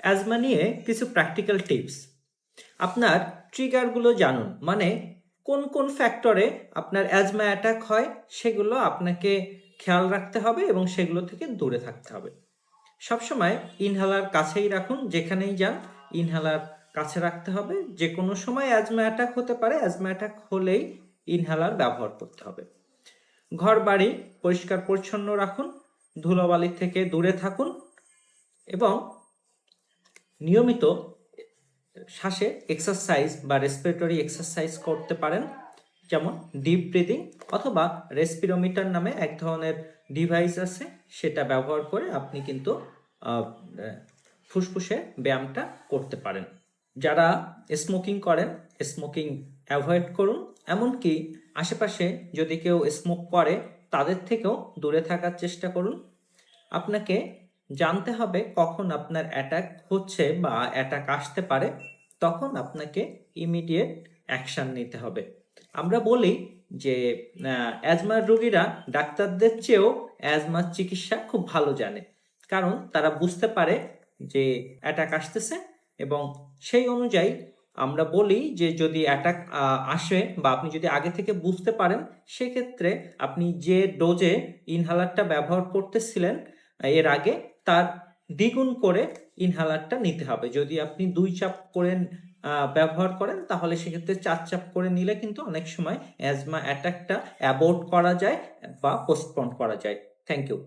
Asthma নিয়ে কিছু practical tips. আপনার ট্রিগারগুলো জানুন, মানে কোন কোন ফ্যাক্টরে আপনার অ্যাজমা অ্যাটাক হয় সেগুলো আপনাকে খেয়াল রাখতে হবে এবং সেগুলো থেকে দূরে থাকতে হবে। সবসময় ইনহেলার কাছেই রাখুন, যেখানেই যান ইনহেলার কাছে রাখতে হবে। যে কোনো সময় অ্যাজমা অ্যাটাক হতে পারে, অ্যাজমা অ্যাটাক হলেই ইনহেলার ব্যবহার করতে হবে। ঘর বাড়ি পরিষ্কার পরিচ্ছন্ন রাখুন, ধুলোবালি থেকে দূরে থাকুন এবং নিয়মিত শ্বাসে এক্সারসাইজ বা রেসপিরেটরি এক্সারসাইজ করতে পারেন, যেমন ডিপ ব্রিদিং অথবা রেসপিরোমিটার নামে এক ধরনের ডিভাইস আছে, সেটা ব্যবহার করে আপনি কিন্তু ফুসফুসে ব্যায়ামটা করতে পারেন। যারা স্মোকিং করেন, স্মোকিং অ্যাভয়েড করুন। এমনকি আশেপাশে যদি কেউ স্মোক করে তাদের থেকেও দূরে থাকার চেষ্টা করুন। আপনাকে জানতে হবে কখন আপনার অ্যাটাক হচ্ছে বা অ্যাটাক আসতে পারে, তখন আপনাকে ইমিডিয়েট অ্যাকশন নিতে হবে। আমরা বলি যে অ্যাজমার রোগীরা ডাক্তারদের চেয়েও অ্যাজমার চিকিৎসা খুব ভালো জানে, কারণ তারা বুঝতে পারে যে অ্যাটাক আসতেছে এবং সেই অনুযায়ী আমরা বলি যে যদি অ্যাটাক আসে বা আপনি যদি আগে থেকে বুঝতে পারেন, সেক্ষেত্রে আপনি যে ডোজে ইনহেলারটা ব্যবহার করতেছিলেন এর আগে তার দ্বিগুণ করে ইনহেলারটা নিতে হবে। যদি আপনি 2 চাপ করে ব্যবহার করেন তাহলে সেক্ষেত্রে 4 চাপ করে নিলে কিন্তু অনেক সময় অ্যাজমা অ্যাটাকটা অ্যাবর্ট করা যায় বা পোস্টপোন করা যায়। Thank you.